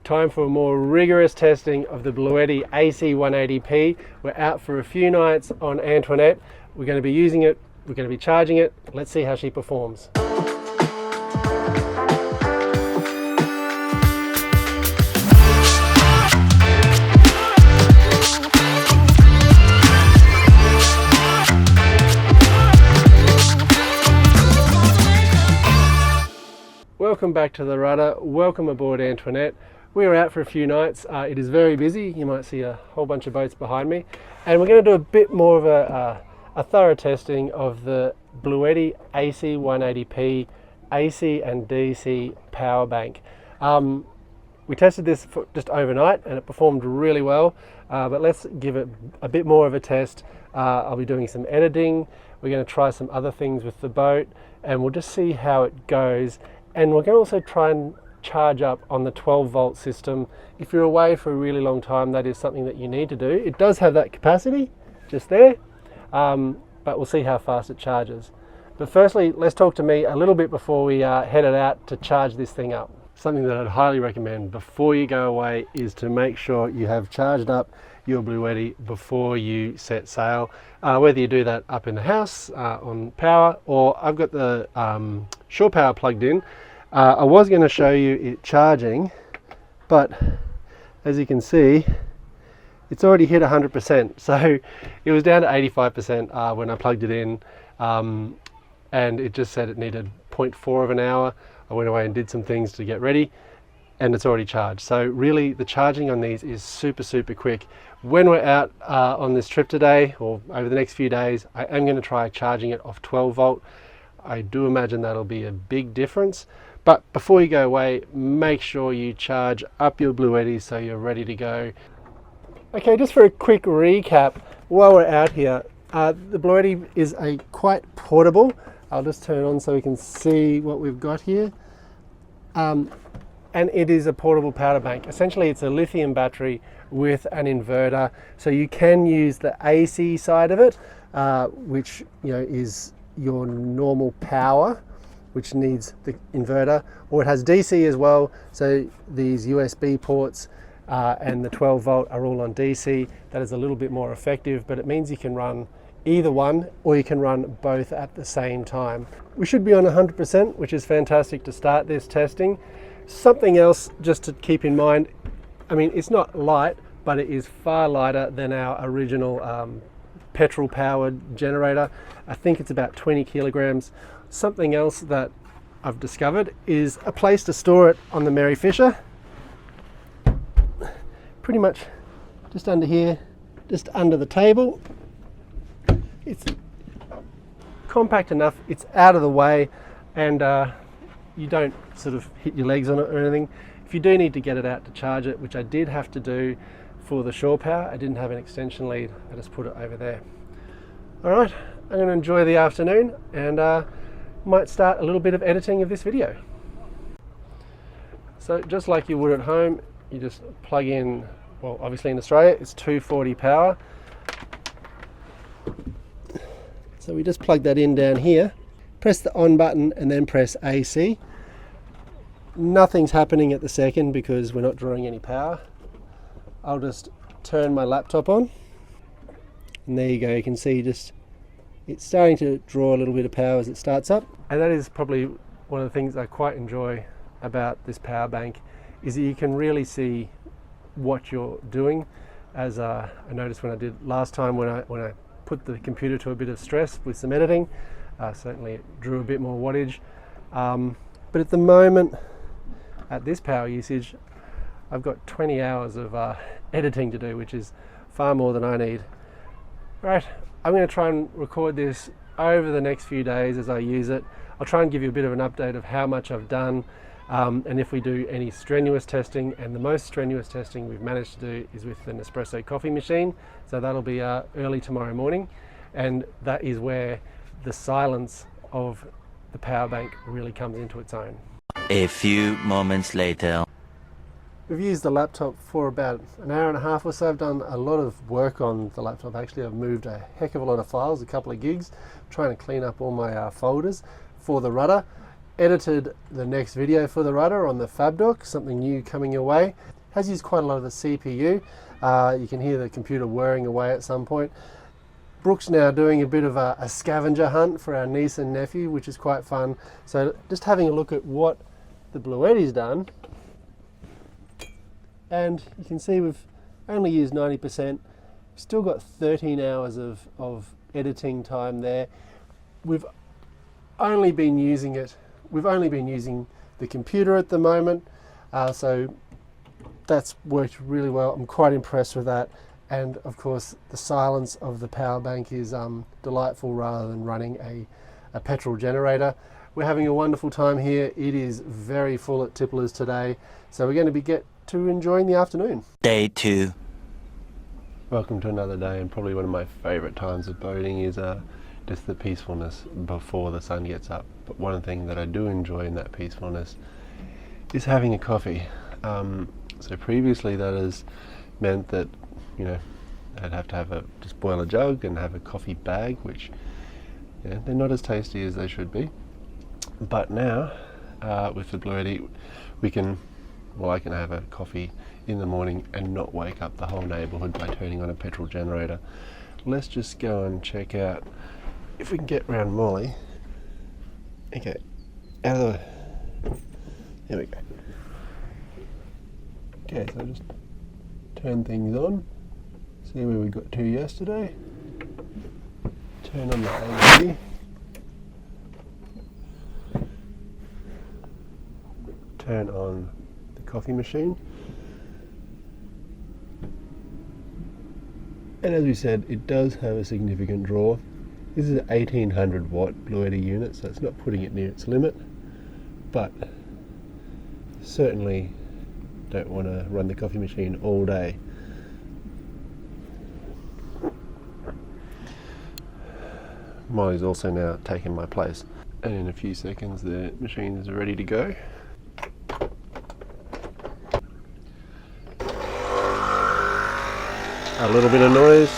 Time for a more rigorous testing of the Bluetti AC180P. We're out for a few nights on Antoinette. We're going to be using it, we're going to be charging it. Let's see how she performs. Welcome back to the rudder. Welcome aboard Antoinette. We are out for a few nights. It is very busy. You might see a whole bunch of boats behind me. And we're going to do a bit more of a thorough testing of the Bluetti AC180P AC and DC power bank. We tested this for just overnight and it performed really well, but let's give it a bit more of a test. I'll be doing some editing. We're going to try some other things with the boat and we'll just see how it goes. And we're going to also try and charge up on the 12-volt system. If you're away for a really long time, that is something that you need to do. It does have that capacity just there, but we'll see how fast it charges. But firstly, let's talk to me a little bit before we head it out to charge this thing up. Something that I'd highly recommend before you go away is to make sure you have charged up your Bluetti before you set sail. Whether you do that up in the house on power, or I've got the shore power plugged in. I was going to show you it charging, but as you can see, it's already hit 100%. So it was down to 85% when I plugged it in, and it just said it needed 0.4 of an hour. I went away and did some things to get ready, and it's already charged. So really the charging on these is super quick. When we're out on this trip today or over the next few days, I am going to try charging it off 12 volt. I do imagine that'll be a big difference. But before you go away, make sure you charge up your Bluetti so you're ready to go. Okay, just for a quick recap, while we're out here, the Bluetti is quite portable. I'll just turn on so we can see what we've got here. And it is a portable power bank. Essentially, it's a lithium battery with an inverter. So you can use the AC side of it, which is your normal power, which needs the inverter, or it has DC as well. So these USB ports and the 12 volt are all on DC. That is a little bit more effective, but it means you can run either one or you can run both at the same time. We should be on 100%, which is fantastic to start this testing. Something else just to keep in mind, I mean, it's not light, but it is far lighter than our original petrol powered generator. I think it's about 20 kilograms. Something else that I've discovered is a place to store it on the Mary Fisher. Pretty much just under here, just under the table. It's compact enough, it's out of the way, and you don't sort of hit your legs on it or anything. If you do need to get it out to charge it, which I did have to do for the shore power, I didn't have an extension lead, I just put it over there. All right, I'm going to enjoy the afternoon and might start a little bit of editing of this video. So just like you would at home, you just plug in, well, obviously in Australia it's 240 power. So we just plug that in down here, press the on button and then press AC. Nothing's happening at the second because we're not drawing any power. I'll just turn my laptop on and there you go, you can see it's starting to draw a little bit of power as it starts up. And that is probably one of the things I quite enjoy about this power bank, is that you can really see what you're doing. As I noticed when I did last time, when I put the computer to a bit of stress with some editing, certainly it drew a bit more wattage. But at the moment, at this power usage, I've got 20 hours of editing to do, which is far more than I need. Right, I'm going to try and record this over the next few days as I use it. I'll try and give you a bit of an update of how much I've done and if we do any strenuous testing, and the most strenuous testing we've managed to do is with an espresso coffee machine. So that'll be early tomorrow morning, and that is where the silence of the power bank really comes into its own. A few moments later. We've used the laptop for about an hour and a half or so. I've done a lot of work on the laptop. Actually, I've moved a heck of a lot of files, a couple of gigs, trying to clean up all my folders for the rudder. edited the next video for the rudder on the FabDock, something new coming your way. Has used quite a lot of the CPU. You can hear the computer whirring away at some point. Brooke's now doing a bit of a scavenger hunt for our niece and nephew, which is quite fun. So just having a look at what the Bluetti's done. And you can see we've only used 90%. Still got 13 hours of editing time there. We've only been using the computer at the moment. So that's worked really well. I'm quite impressed with that. And of course, the silence of the power bank is delightful rather than running a petrol generator. We're having a wonderful time here. It is very full at Tippler's today. So we're going to get to enjoying the afternoon. Day 2. Welcome to another day, and probably one of my favourite times of boating is just the peacefulness before the sun gets up. But one thing that I do enjoy in that peacefulness is having a coffee. So previously that has meant that, you know, I'd have to just boil a jug and have a coffee bag, which, you know, they're not as tasty as they should be. But now, with the Bluetti, I can have a coffee in the morning and not wake up the whole neighbourhood by turning on a petrol generator. Let's just go and check out if we can get around Molly. Okay, out of the way. There we go. Okay, so just turn things on. See where we got to yesterday. Turn on the AC. Turn on the coffee machine. And as we said, it does have a significant draw. This is an 1800 watt Bluetti unit, so it's not putting it near its limit, but certainly don't want to run the coffee machine all day. Molly's also now taken my place, and in a few seconds the machine is ready to go. A little bit of noise,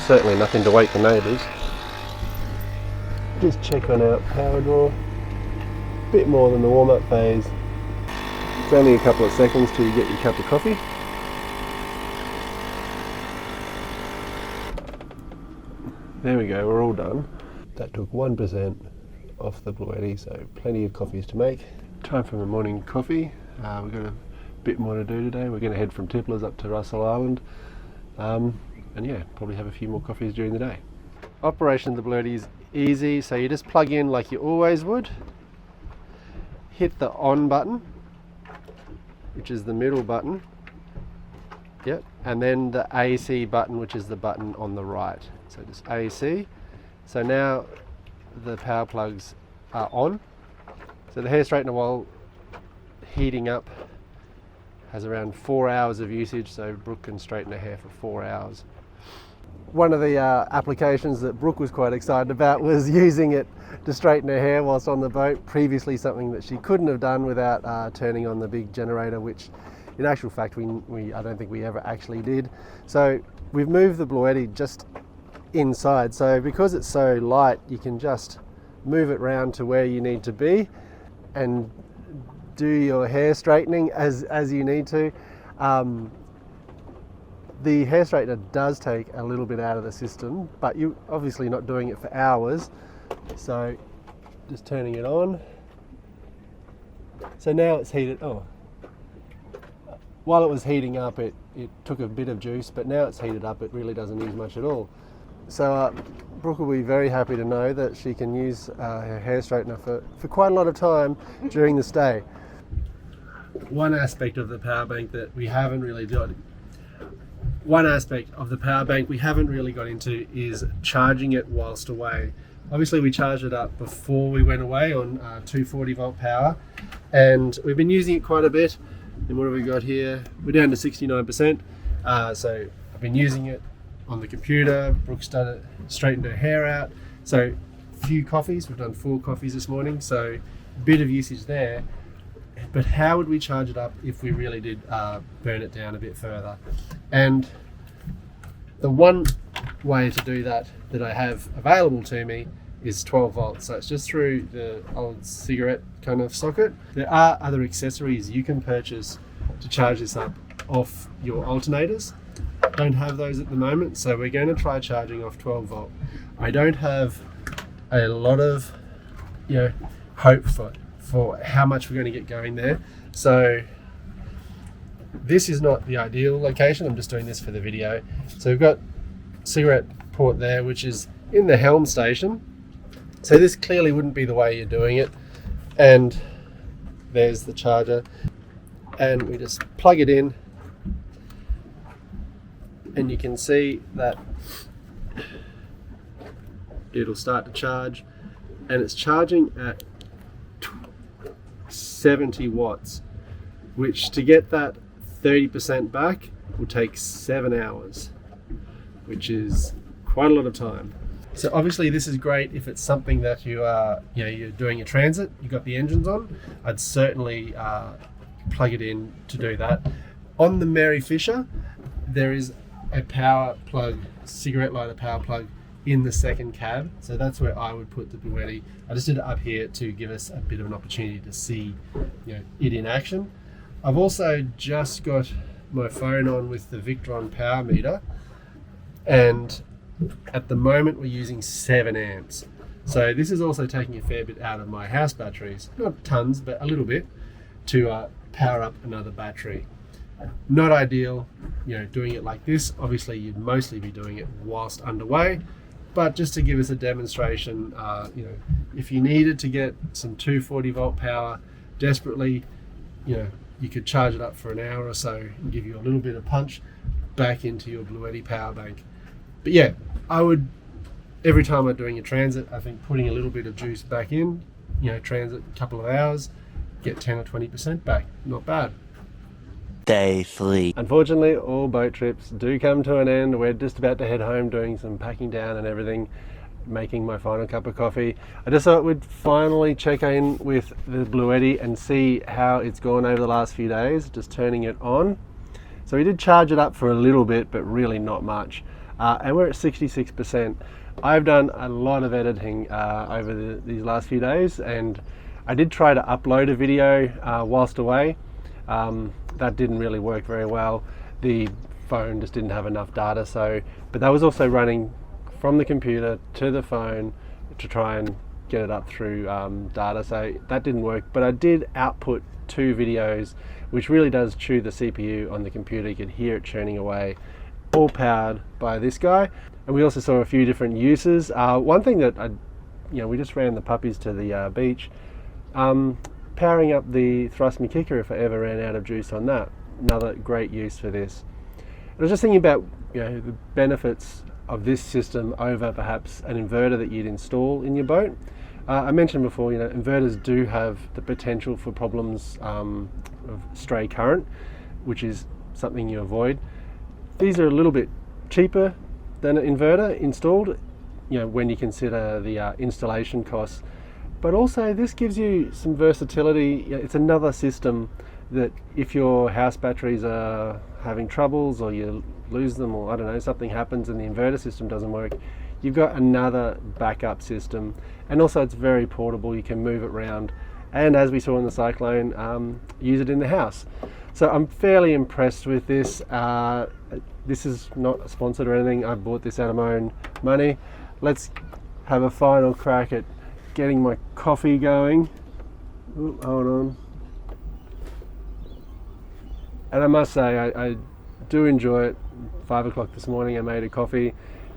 certainly nothing to wake the neighbours. Just check on our power draw, a bit more than the warm-up phase. It's only a couple of seconds till you get your cup of coffee. There we go, we're all done. That took 1% off the Bluetti, so plenty of coffees to make. Time for my morning coffee. We've got a bit more to do today. We're going to head from Tippler's up to Russell Island. And yeah, probably have a few more coffees during the day. Operation of the Bluetti is easy, so you just plug in like you always would. Hit the on button, which is the middle button. Yep, and then the AC button, which is the button on the right. So just AC. So now the power plugs are on. So the hair straightener, while heating up, has around 4 hours of usage, so Brooke can straighten her hair for 4 hours. One of the applications that Brooke was quite excited about was using it to straighten her hair whilst on the boat. Previously something that she couldn't have done without turning on the big generator, which in actual fact I don't think we ever actually did. So we've moved the Bluetti just inside, so because it's so light you can just move it round to where you need to be and do your hair straightening as you need to. The hair straightener does take a little bit out of the system, but you're obviously not doing it for hours, so just turning it on. So now it's heated. While it was heating up, it took a bit of juice, but now it's heated up, it really doesn't use much at all. So Brooke will be very happy to know that she can use her hair straightener for quite a lot of time during the stay. One aspect of the power bank that we haven't really got into is charging it whilst away. Obviously we charged it up before we went away on 240 volt power, and we've been using it quite a bit. And what have we got here? We're down to 69%. So I've been using it on the computer. Brooke straightened her hair out. So few coffees, we've done 4 coffees this morning, so a bit of usage there. But how would we charge it up if we really did burn it down a bit further? And the one way to do that I have available to me is 12 volts, so it's just through the old cigarette kind of socket. There are other accessories you can purchase to charge this up off your alternators. Don't have those at the moment, so we're going to try charging off 12 volt. I don't have a lot of hope for how much we're going to get going there, so this is not the ideal location. I'm just doing this for the video. So we've got cigarette port there, which is in the helm station, so this clearly wouldn't be the way you're doing it. And there's the charger, and we just plug it in, and you can see that it'll start to charge, and it's charging at 70 watts, which to get that 30% back will take 7 hours, which is quite a lot of time. So obviously this is great if it's something that you are, you're doing a transit, you've got the engines on. I'd certainly plug it in to do that. On the Mary Fisher, there is a power plug, cigarette lighter power plug in the second cab. So that's where I would put the Bluetti. I just did it up here to give us a bit of an opportunity to see it in action. I've also just got my phone on with the Victron power meter, and at the moment we're using 7 amps. So this is also taking a fair bit out of my house batteries, not tons, but a little bit, to power up another battery. Not ideal, doing it like this. Obviously you'd mostly be doing it whilst underway, but just to give us a demonstration, if you needed to get some 240 volt power desperately, you could charge it up for an hour or so and give you a little bit of punch back into your Bluetti power bank. But yeah, I would, every time I'm doing a transit, I think putting a little bit of juice back in, transit a couple of hours, get 10 or 20% back. Not bad. Day 3. Unfortunately, all boat trips do come to an end. We're just about to head home, doing some packing down and everything, making my final cup of coffee. I just thought we'd finally check in with the Bluetti and see how it's gone over the last few days, just turning it on. So we did charge it up for a little bit, but really not much. And we're at 66%. I've done a lot of editing over these last few days, and I did try to upload a video whilst away. That didn't really work very well. The phone just didn't have enough data, but that was also running from the computer to the phone to try and get it up through data, so that didn't work. But I did output 2 videos, which really does chew the CPU on the computer. You could hear it churning away, all powered by this guy. And we also saw a few different uses. One thing that we just ran the puppies to the beach, powering up the Thrust Me Kicker if I ever ran out of juice on that. Another great use for this. I was just thinking about the benefits of this system over perhaps an inverter that you'd install in your boat. I mentioned before, inverters do have the potential for problems of stray current, which is something you avoid. These are a little bit cheaper than an inverter installed, when you consider the installation costs. But also this gives you some versatility. It's another system that if your house batteries are having troubles, or you lose them, or I don't know, something happens and the inverter system doesn't work, you've got another backup system. And also it's very portable, you can move it around, and as we saw in the Cyclone, use it in the house. So I'm fairly impressed with this. This is not sponsored or anything. I bought this out of my own money. Let's have a final crack at getting my coffee going. Ooh, hold on. And I must say, I do enjoy it. 5 o'clock this morning I made a coffee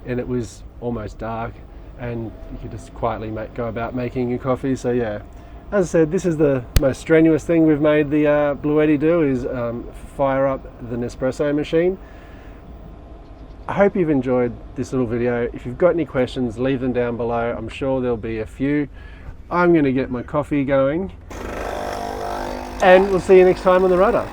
and it was almost dark, and you could just quietly go about making your coffee. So yeah, as I said, this is the most strenuous thing we've made the Bluetti do, is fire up the Nespresso machine. I hope you've enjoyed this little video. If you've got any questions, leave them down below. I'm sure there'll be a few. I'm going to get my coffee going, and we'll see you next time on the Rudder.